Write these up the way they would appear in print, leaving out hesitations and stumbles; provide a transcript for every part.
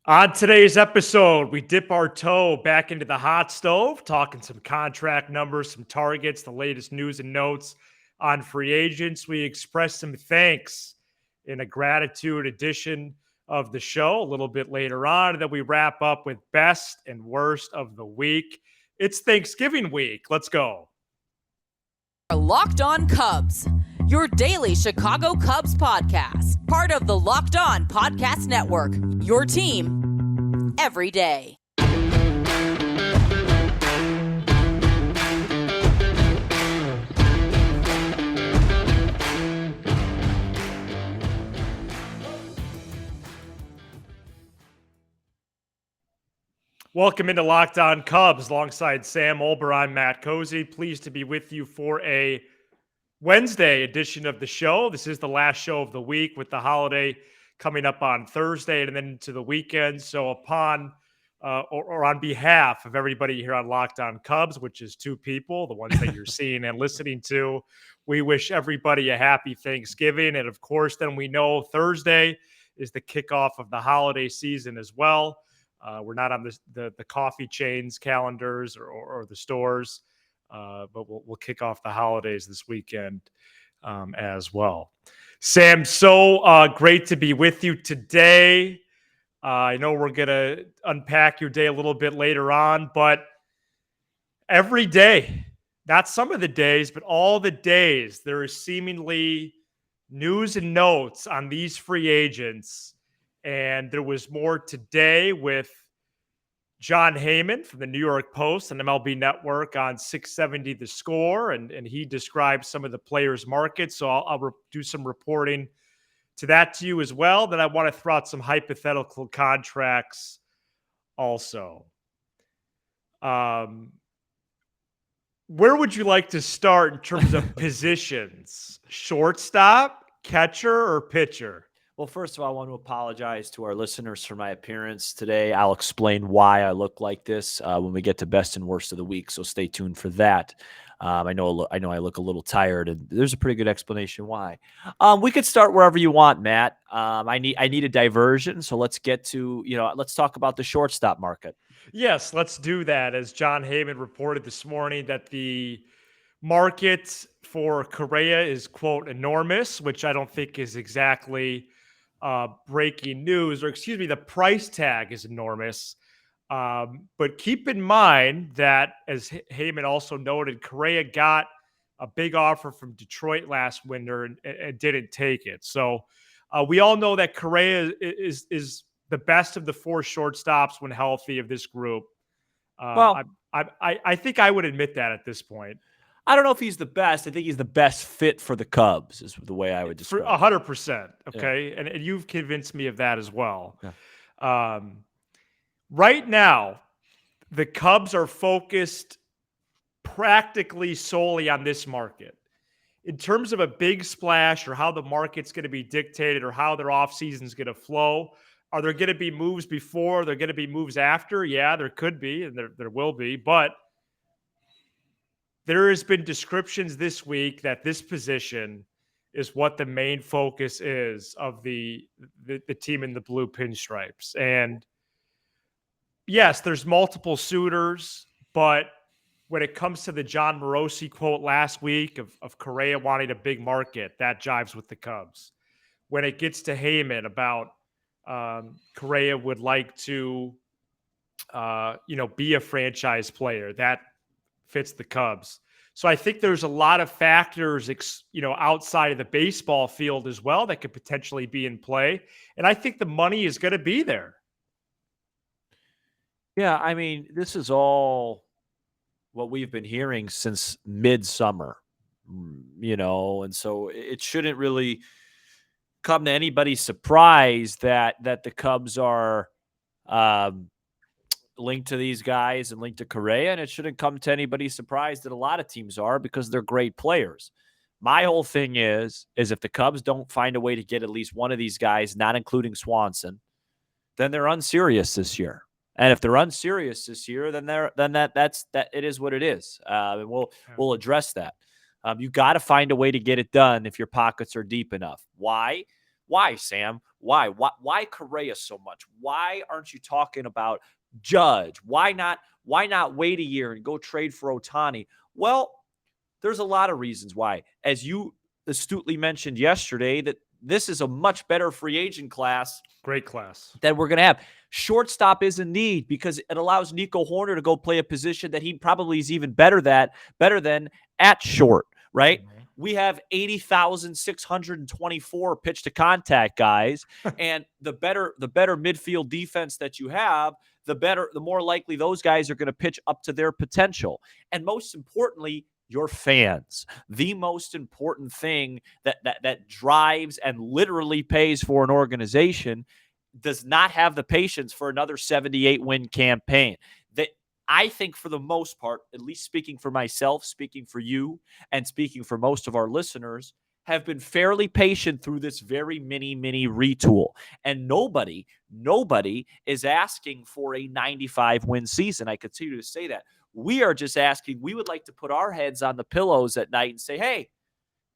On today's episode, we dip our toe back into the hot stove, talking some contract numbers, some targets, the latest news and notes on free agents. We express some thanks in a gratitude edition of the show a little bit later on. And then we wrap up with best and worst of the week. It's Thanksgiving week. Let's go. Locked On Cubs, your daily Chicago Cubs podcast, part of the Locked On Podcast Network, your team every day. Welcome into Locked On Cubs alongside Sam Olber. I'm Matt Cozy. Pleased to be with you for a Wednesday edition of the show. This is the last show of the week with the holiday coming up on Thursday and then into the weekend. So upon on behalf of everybody here on Locked On Cubs, which is two people, the ones that you're seeing and listening to, we wish everybody a happy Thanksgiving. And of course, then we know Thursday is the kickoff of the holiday season as well. We're not on the coffee chains calendars or the stores, but we'll kick off the holidays this weekend as well. Sam, so great to be with you today. I know we're going to unpack your day a little bit later on, but every day, not some of the days, but all the days, there is seemingly news and notes on these free agents. And there was more today with John Heyman from the New York Post and MLB Network on 670 The Score, and he described some of the players' markets. So I'll do some reporting to that to you as well. Then I want to throw out some hypothetical contracts also. Where would you like to start in terms of positions? Shortstop, catcher, or pitcher? Well, first of all, I want to apologize to our listeners for my appearance today. I'll explain why I look like this when we get to best and worst of the week, so stay tuned for that. I know I look a little tired, and there's a pretty good explanation why. We could start wherever you want, Matt. I need a diversion, so let's get to let's talk about the shortstop market. Yes, let's do that. As John Heyman reported this morning, that the market for Correa is, quote, enormous, which I don't think is exactly breaking news, or excuse me, the price tag is enormous. But keep in mind that, as Heyman also noted, Correa got a big offer from Detroit last winter and didn't take it. So we all know that Correa is the best of the four shortstops when healthy of this group. I think I would admit that at this point. I don't know if he's the best. I think he's the best fit for the Cubs is the way I would describe it. 100%. Okay. Yeah. And you've convinced me of that as well. Yeah. Right now, the Cubs are focused practically solely on this market. In terms of a big splash or how the market's going to be dictated or how their offseason is going to flow, are there going to be moves before? Are there going to be moves after? Yeah, there could be, and there will be. But there has been descriptions this week that this position is what the main focus is of the team in the blue pinstripes. And yes, there's multiple suitors, but when it comes to the John Morosi quote last week of Correa wanting a big market, that jives with the Cubs. When it gets to Heyman about Correa would like to, be a franchise player, that fits the Cubs. So I think there's a lot of factors, outside of the baseball field as well that could potentially be in play. And I think the money is going to be there. Yeah, I mean, this is all what we've been hearing since midsummer, and so it shouldn't really come to anybody's surprise that the Cubs are linked to these guys and linked to Correa, and it shouldn't come to anybody's surprise that a lot of teams are because they're great players. My whole thing is if the Cubs don't find a way to get at least one of these guys, not including Swanson, then they're unserious this year. And if they're unserious this year, then that's it is what it is. And we'll address that. You got to find a way to get it done if your pockets are deep enough. Why? Why, Sam? Why Correa so much? Why aren't you talking about Judge? Why not wait a year and go trade for Ohtani? Well, there's a lot of reasons why. As you astutely mentioned yesterday, that this is a much better free agent class. Great class. That we're going to have. Shortstop is a need because it allows Nico Horner to go play a position that he probably is even better than at short, right? Mm-hmm. We have 80,624 pitch to contact guys, and the better midfield defense that you have, the more likely those guys are going to pitch up to their potential. And most importantly, your fans. The most important thing that drives and literally pays for an organization does not have the patience for another 78-win campaign. That I think for the most part, at least speaking for myself, speaking for you, and speaking for most of our listeners, have been fairly patient through this very mini retool. And nobody is asking for a 95-win season. I continue to say that. We are just asking, we would like to put our heads on the pillows at night and say, hey,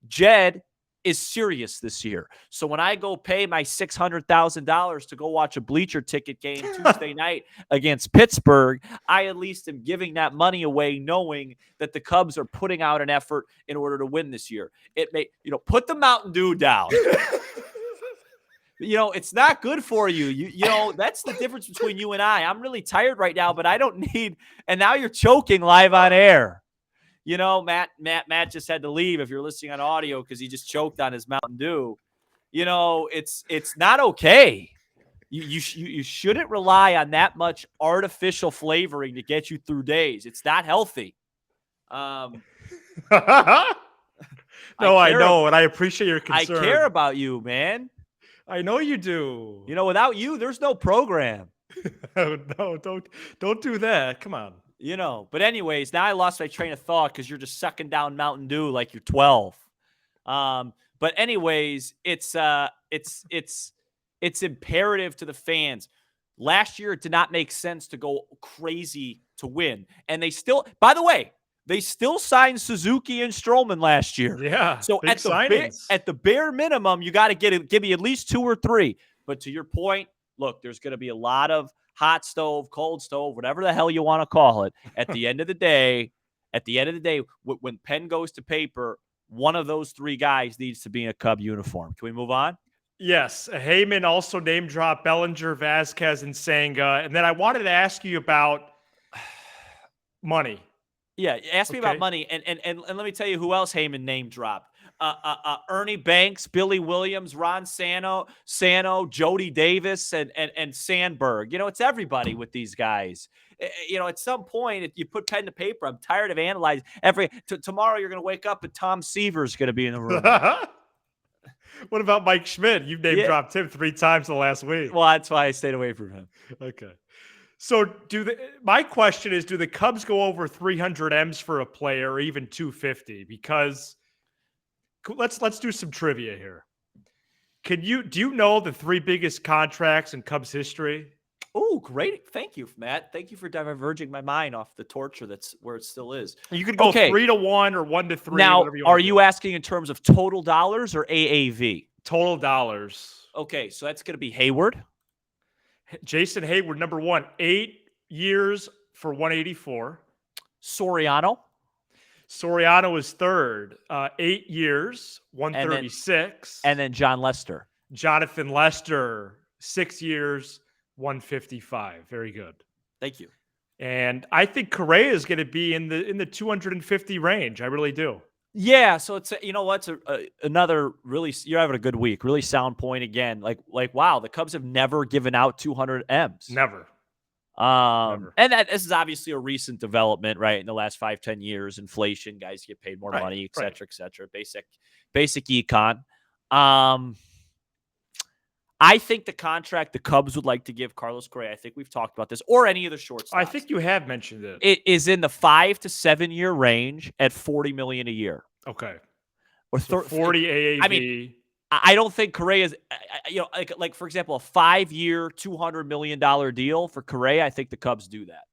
Jed is serious this year. So when I go pay my $600,000 to go watch a bleacher ticket game Tuesday night against Pittsburgh, I at least am giving that money away knowing that the Cubs are putting out an effort in order to win this year. It may, put the Mountain Dew down. It's not good for you. You know, that's the difference between you and I. I'm really tired right now, but I don't need, and now you're choking live on air. Matt just had to leave if you're listening on audio because he just choked on his Mountain Dew. It's not okay. You shouldn't rely on that much artificial flavoring to get you through days. It's not healthy. No, I know, and I appreciate your concern. I care about you, man. I know you do. Without you, there's no program. No, don't do that. Come on. But anyways, now I lost my train of thought because you're just sucking down Mountain Dew like you're 12. But anyways, it's imperative to the fans. Last year, it did not make sense to go crazy to win. And they still, by the way, signed Suzuki and Stroman last year. Yeah. So at the bare minimum, you got to give me at least 2 or 3. But to your point, look, there's going to be a lot of hot stove, cold stove, whatever the hell you want to call it. At the end of the day, when pen goes to paper, one of those 3 guys needs to be in a Cub uniform. Can we move on? Yes. Heyman also name dropped Bellinger, Vasquez, and Senga. And then I wanted to ask you about money. Yeah, ask me about money. And let me tell you who else Heyman name dropped. Ernie Banks, Billy Williams, Ron Sano, Jody Davis, and Sandberg. It's everybody with these guys. At some point, if you put pen to paper, I'm tired of analyzing. Tomorrow, you're going to wake up and Tom Seaver's going to be in the room. What about Mike Schmidt? You've name dropped him 3 times in the last week. Well, that's why I stayed away from him. Okay. So my question is, do the Cubs go over 300 M's for a player or even 250? Because let's do some trivia here. Do you know the 3 biggest contracts in Cubs history? Oh, great. Thank you, Matt. Thank you for diverging my mind off the torture that's where it still is. You could go 3 to 1 or 1 to 3. Now, are you asking in terms of total dollars or AAV? Total dollars. Okay, so that's going to be Hayward. Jason Hayward, number 1, 8 years for 184. Soriano is 3rd, 8 years, 136. And then John Lester. Jonathan Lester, 6 years, 155. Very good. Thank you. And I think Correa is going to be in the 250 range. I really do. Yeah, so it's another really, you're having a good week. Really sound point again. Like wow, the Cubs have never given out 200 M's. Never. And this is obviously a recent development, right? In the last 5-10 years, inflation, guys get paid more money, et cetera, et cetera. Basic econ. I think the contract the Cubs would like to give Carlos Correa, I think we've talked about this, or any of the shortstops. I think you have mentioned it. It is in the 5 to 7 year range at $40 million a year. Okay. Or 40 AAV. I mean, I don't think Correa's, like for example, a 5-year, $200 million deal for Correa. I think the Cubs do that.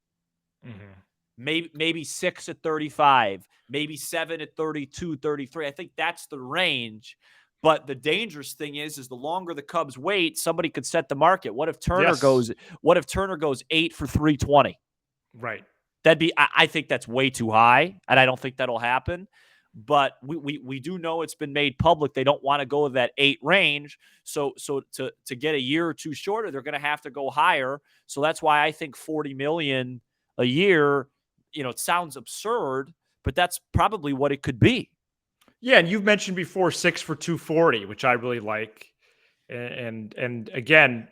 Mm-hmm. Maybe 6 at 35, maybe 7 at 32, 33. I think that's the range. But the dangerous thing is the longer the Cubs wait, somebody could set the market. What if Turner Yes. goes 8 for 320? Right. I think that's way too high, and I don't think that'll happen. But we do know it's been made public. They don't want to go that 8 range. So to get a year or two shorter, they're going to have to go higher. So that's why I think 40 million a year, it sounds absurd, but that's probably what it could be. Yeah, and you've mentioned before 6 for 240, which I really like. And again,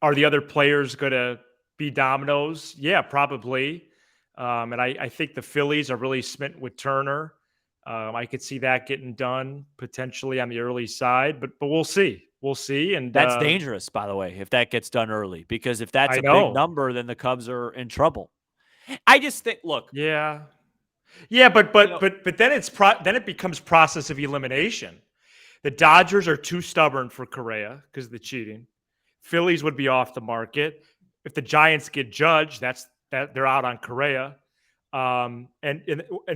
are the other players going to be dominoes? Yeah, probably. And I think the Phillies are really smitten with Turner. I could see that getting done potentially on the early side, but we'll see. We'll see. And that's dangerous, by the way, if that gets done early, because if that's I a know. big number, then the Cubs are in trouble. I just think, look. Yeah, but then then it becomes process of elimination. The Dodgers are too stubborn for Correa because of the cheating. Phillies would be off the market. If the Giants get judged, that they're out on Correa. And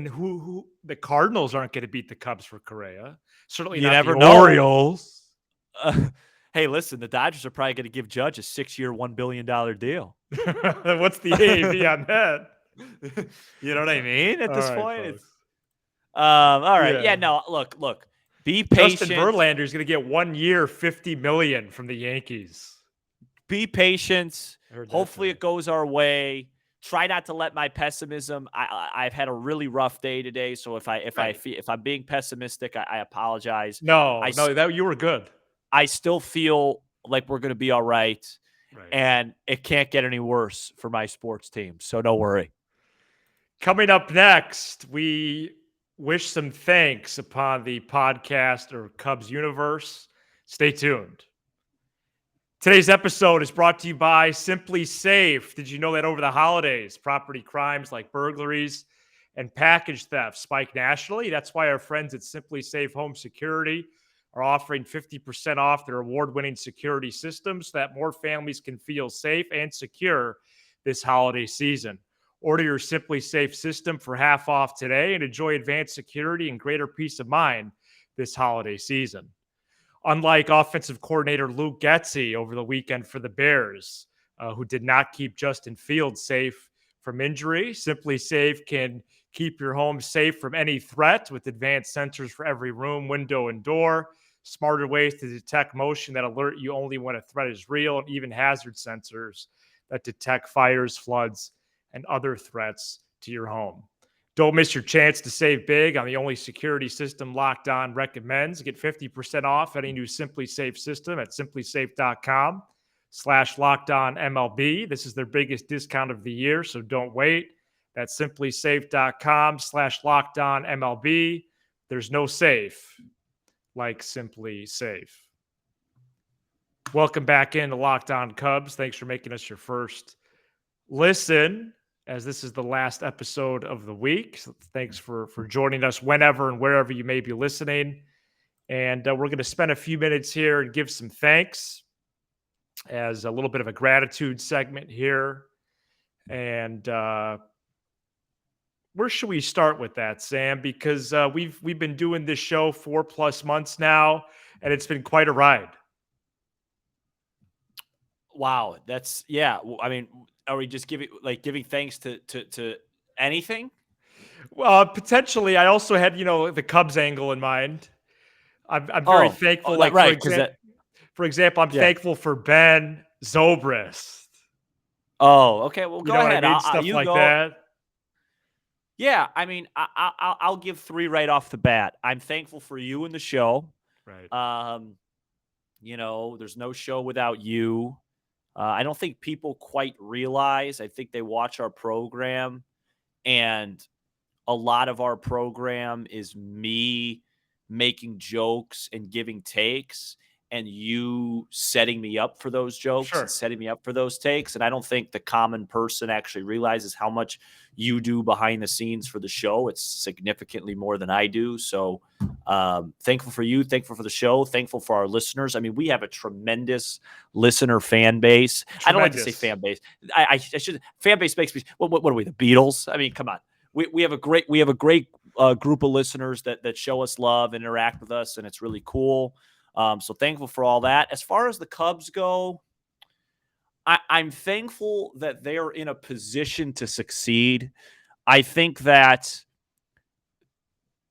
who the Cardinals aren't going to beat the Cubs for Correa. Certainly You not never the know. Orioles. Hey, listen, the Dodgers are probably going to give Judge a 6-year, $1 billion deal. What's the AAV on that? You know what I mean? At this point, folks. all right. Yeah, no, look. Be patient. Justin Verlander is going to get 1 year, $50 million from the Yankees. Be patient. Hopefully it goes our way. Try not to let my pessimism. I've had a really rough day today, so if I'm being pessimistic, I apologize. No, you were good. I still feel like we're going to be all right, and it can't get any worse for my sports team. So don't worry. Coming up next, we wish some thanks upon the podcast or Cubs universe. Stay tuned. Today's episode is brought to you by Simply Safe. Did you know that over the holidays, property crimes like burglaries and package theft spike nationally? That's why our friends at Simply Safe Home Security are offering 50% off their award-winning security systems so that more families can feel safe and secure this holiday season. Order your Simply Safe system for half off today and enjoy advanced security and greater peace of mind this holiday season. Unlike offensive coordinator Luke Getsy over the weekend for the Bears, who did not keep Justin Fields safe from injury, Simply Safe can keep your home safe from any threat with advanced sensors for every room, window, and door, smarter ways to detect motion that alert you only when a threat is real, and even hazard sensors that detect fires, floods, and other threats to your home. Don't miss your chance to save big on the only security system Locked On recommends. Get 50% off any new Simply Safe system at simplysafe.com/LockedOnMLB. This is their biggest discount of the year, so don't wait. That's simplysafe.com/LockedOnMLB. There's no safe like Simply Safe. Welcome back into Locked On Cubs. Thanks for making us your first listen, as this is the last episode of the week. So thanks for joining us whenever and wherever you may be listening. And we're going to spend a few minutes here and give some thanks as a little bit of a gratitude segment here. And where should we start with that, Sam? Because we've been doing this show 4+ months now, and it's been quite a ride. Wow, that's I mean, are we just giving thanks to anything? Well, potentially. I also had the Cubs angle in mind. I'm very thankful. For example, I'm thankful for Ben Zobrist. Oh, okay. Well, go ahead. Stuff like that. Yeah, I mean, I'll give 3 right off the bat. I'm thankful for you and the show. Right. There's no show without you. I don't think people quite realize. I think they watch our program, and a lot of our program is me making jokes and giving takes, and you setting me up for those jokes and setting me up for those takes. And I don't think the common person actually realizes how much you do behind the scenes for the show. It's significantly more than I do. So thankful for you, thankful for the show, thankful for our listeners. I mean, we have a tremendous listener fan base. I don't like to say fan base. I should. Fan base makes me. What are we? The Beatles? I mean, come on. We have a great group of listeners that show us love and interact with us, and it's really cool. So thankful for all that. As far as the Cubs go, I'm thankful that they are in a position to succeed. I think that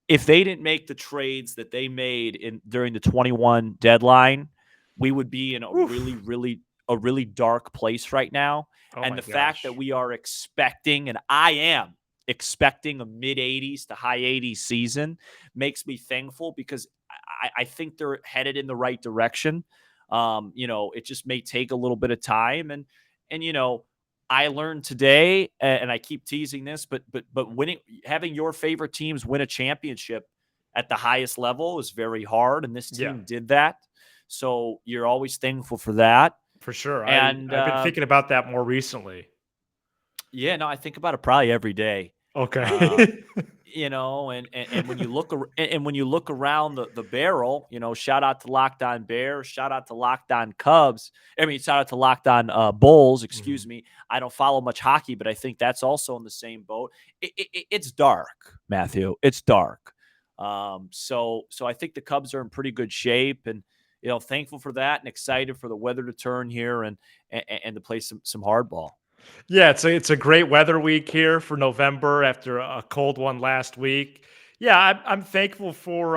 if they didn't make the trades that they made during the 21 deadline, we would be in a really dark place right now. Oh And my the fact that gosh. we are expecting, and I am expecting, a mid 80s to high 80s season makes me thankful, because I think they're headed in the right direction. It just may take a little bit of time, and I learned today, and I keep teasing this, but having your favorite teams win a championship at the highest level is very hard, and this Yeah, team did that. So you're always thankful for that. for sure. And I've been thinking about that more recently. yeah, no, I think about it probably every day. Okay. And when you look around the barrel, shout out to Locked On Bears, shout out to Locked On Cubs. I mean, shout out to Locked On Bulls. Excuse me. I don't follow much hockey, but I think that's also in the same boat. It's dark, Matthew. It's dark. So I think the Cubs are in pretty good shape, and thankful for that, and excited for the weather to turn here and to play some hardball. Yeah, it's a great weather week here for November after a cold one last week. Yeah, I'm thankful for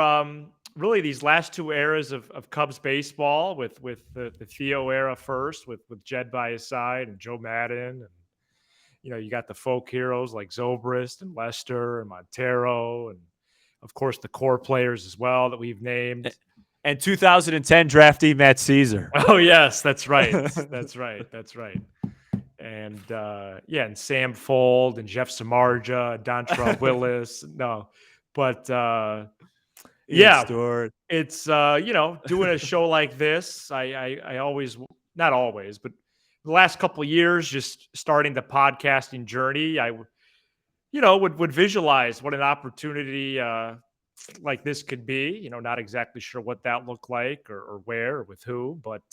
really these last two eras of Cubs baseball, with the Theo era first, with Jed by his side and Joe Madden, and you got the folk heroes like Zobrist and Lester and Montero, and of course the core players as well that we've named. And 2010 draftee Matt Caesar. Oh yes, that's right. That's right. And and Sam Fold and Jeff Samardzija, Dontrell Willis. No, but Stewart. it's doing a show like this. I always, not always, but the last couple of years, just starting the podcasting journey, I would visualize what an opportunity like this could be. Not exactly sure what that looked like, or where, or with who, but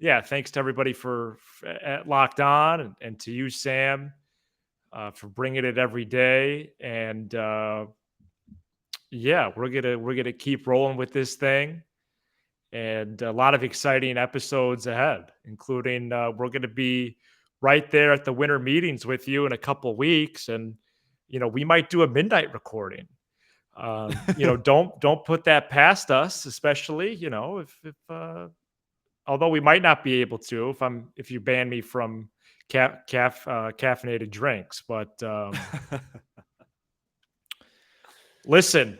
yeah, thanks to everybody for at Locked On, and to you, Sam, for bringing it every day. And we're gonna keep rolling with this thing, and a lot of exciting episodes ahead, including we're gonna be right there at the winter meetings with you in a couple weeks, and we might do a midnight recording. Don't put that past us, especially if although we might not be able to if you ban me from caffeinated drinks. But listen,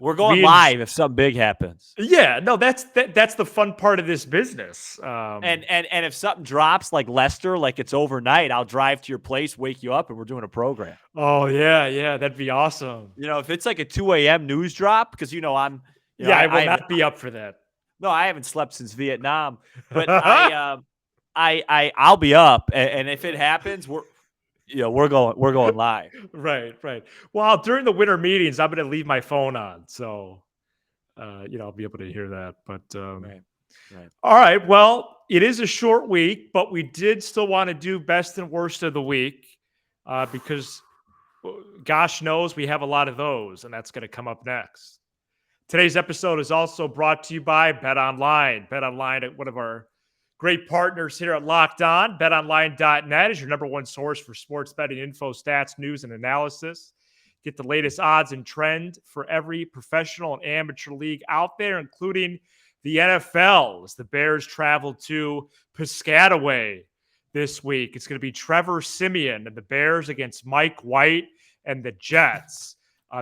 we're going live if something big happens. Yeah, no, that's the fun part of this business. And if something drops like Lester, like it's overnight, I'll drive to your place, wake you up, and we're doing a program. Oh yeah, that'd be awesome. If it's like a 2 a.m. news drop, because I will not be up for that. No, I haven't slept since Vietnam, but I'll be up, and if it happens, we're going live. Right. Well, during the winter meetings, I'm going to leave my phone on, so I'll be able to hear that. But right. All right. Well, it is a short week, but we did still want to do best and worst of the week because, gosh knows, we have a lot of those, and that's going to come up next. Today's episode is also brought to you by BetOnline. BetOnline, one of our great partners here at Locked On. BetOnline.net is your number one source for sports betting info, stats, news, and analysis. Get the latest odds and trend for every professional and amateur league out there, including the NFL, as the Bears travel to Piscataway this week. It's going to be Trevor Siemian and the Bears against Mike White and the Jets.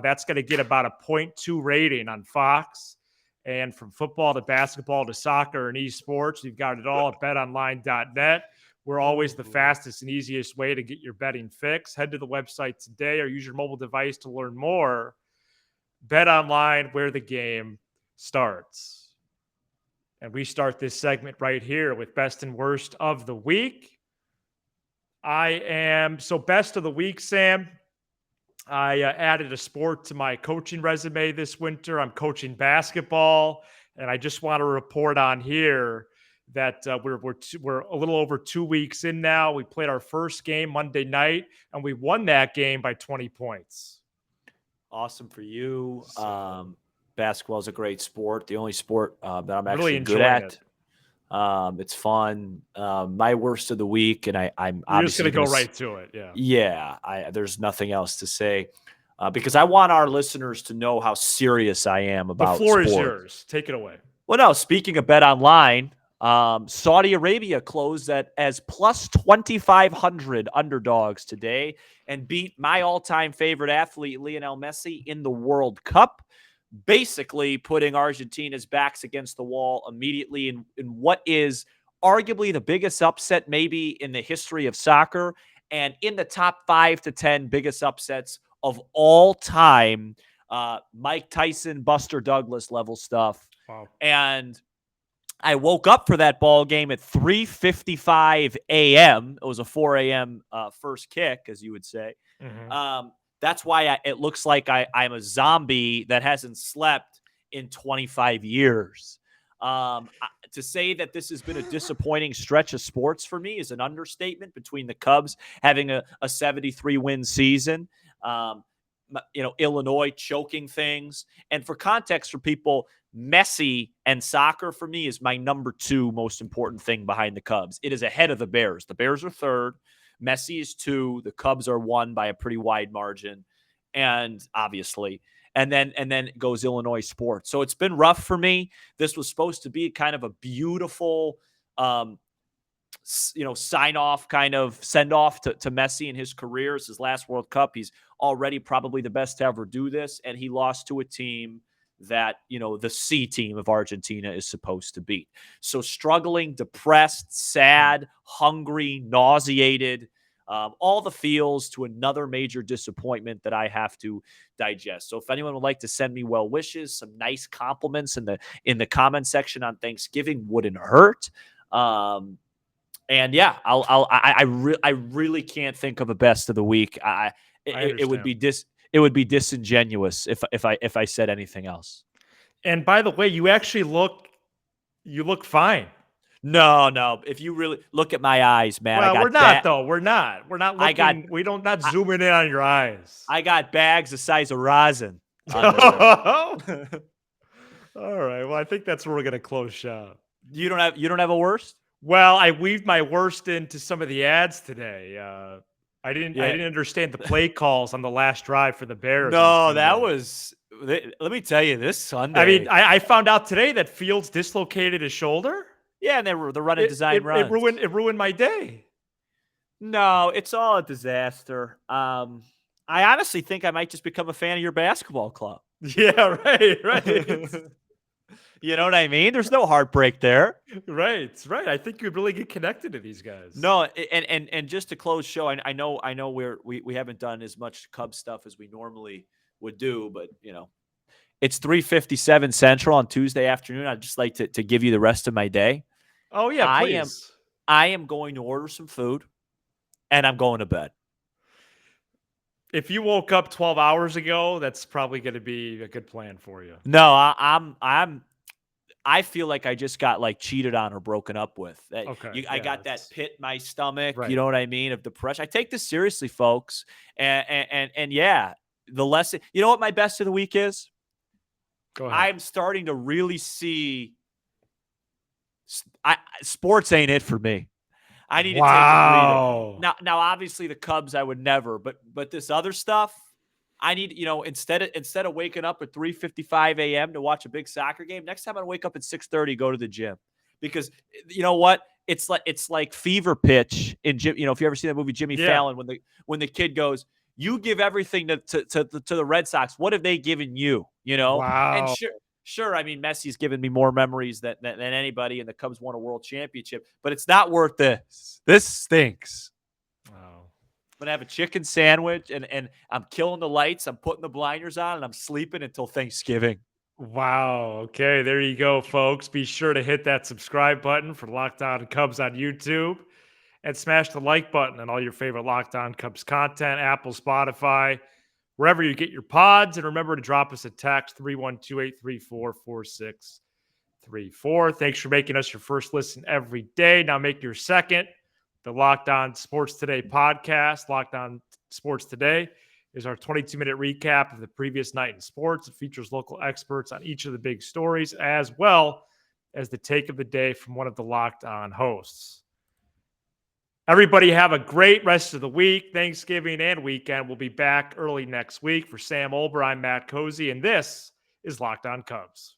That's going to get about a 0.2 rating on Fox. And from football to basketball to soccer and esports, we've got it all at betonline.net. We're always the fastest and easiest way to get your betting fix. Head to the website today or use your mobile device to learn more. BetOnline, where the game starts. And we start this segment right here with best and worst of the week. Best of the week, Sam. I added a sport to my coaching resume this winter. I'm coaching basketball, and I just want to report on here that we're a little over 2 weeks in now. We played our first game Monday night, and we won that game by 20 points. Awesome for you. So Basketball is a great sport. The only sport that I'm really actually good enjoying it. at. It's fun. My worst of the week, and I'm You're just obviously gonna go going to. right to it. Yeah. Yeah, there's nothing else to say because I want our listeners to know how serious I am The about floor is sports. yours. Take it away. Well, no, speaking of Bet Online, Saudi Arabia closed as plus 2,500 underdogs today and beat my all-time favorite athlete, Lionel Messi, in the World Cup, basically putting Argentina's backs against the wall immediately in what is arguably the biggest upset maybe in the history of soccer and in the top 5 to 10 biggest upsets of all time. Mike Tyson, Buster Douglas level stuff. Wow. And I woke up for that ball game at 3:55 a.m. It was a 4 a.m. First kick, as you would say. That's why it looks like I'm a zombie that hasn't slept in 25 years. To say that this has been a disappointing stretch of sports for me is an understatement. Between the Cubs having a 73-win season, Illinois choking things, and for context for people, Messi and soccer for me is my number 2 most important thing behind the Cubs. It is ahead of the Bears. The Bears are 3rd. Messi is 2. The Cubs are 1 by a pretty wide margin. And obviously, and then goes Illinois sports. So it's been rough for me. This was supposed to be kind of a beautiful, sign off, kind of send off to Messi in his career. It's his last World Cup. He's already probably the best to ever do this. And he lost to a team that, the C team of Argentina is supposed to beat. So struggling, depressed, sad, hungry, nauseated, all the feels to another major disappointment that I have to digest. So if anyone would like to send me well wishes, some nice compliments in the comment section on Thanksgiving wouldn't hurt. And yeah, I really can't think of a best of the week. It would be it would be disingenuous if I said anything else. And by the way, you look fine. No. If you really look at my eyes, man, Well, we're not though. We're not. We're not looking. Not I, zooming in on your eyes. I got bags the size of rosin. All right. Well, I think that's where we're gonna close shop. You don't have a worst? Well, I weaved my worst into some of the ads today. I didn't understand the play calls on the last drive for the Bears. No, that was. Let me tell you, this Sunday. I mean, I found out today that Fields dislocated his shoulder. Yeah, and they're running design runs. It ruined my day. No, it's all a disaster. I honestly think I might just become a fan of your basketball club. Yeah, right. You know what I mean? There's no heartbreak there. Right. I think you'd really get connected to these guys. No, and just to close show, I know we haven't done as much Cubs stuff as we normally would do, but it's 3:57 Central on Tuesday afternoon. I'd just like to give you the rest of my day. Oh yeah, please. I am going to order some food, and I'm going to bed. If you woke up 12 hours ago, that's probably going to be a good plan for you. No, I feel like I just got cheated on or broken up with. Okay. I got that pit in my stomach. Right. You know what I mean? Of depression. I take this seriously, folks. And yeah, the lesson. You know what my best of the week is? Go ahead. I'm starting to really see. Sports ain't it for me. I need to take a breather. Now, obviously, the Cubs I would never, but this other stuff. I need, instead of waking up at 3:55 a.m. to watch a big soccer game, next time I wake up at 6:30, go to the gym, because you know what? It's like fever pitch in gym. If you ever see that movie Jimmy Fallon, when the kid goes, "You give everything to the Red Sox. What have they given you?" Wow. And sure. I mean, Messi's given me more memories than anybody, and the Cubs won a world championship, but it's not worth this. This stinks. Wow. I'm going to have a chicken sandwich, and I'm killing the lights. I'm putting the blinders on, and I'm sleeping until Thanksgiving. Wow. Okay, there you go, folks. Be sure to hit that subscribe button for Locked On Cubs on YouTube and smash the like button on all your favorite Locked On Cubs content, Apple, Spotify, wherever you get your pods. And remember to drop us a text, 312-834-4634. Thanks for making us your first listen every day. Now make your second. The Locked On Sports Today podcast, Locked On Sports Today. is our 22-minute recap of the previous night in sports. It features local experts on each of the big stories, as well as the take of the day from one of the Locked On hosts. Everybody have a great rest of the week, Thanksgiving and weekend. We'll be back early next week. For Sam Olber, I'm Matt Cozy, and this is Locked On Cubs.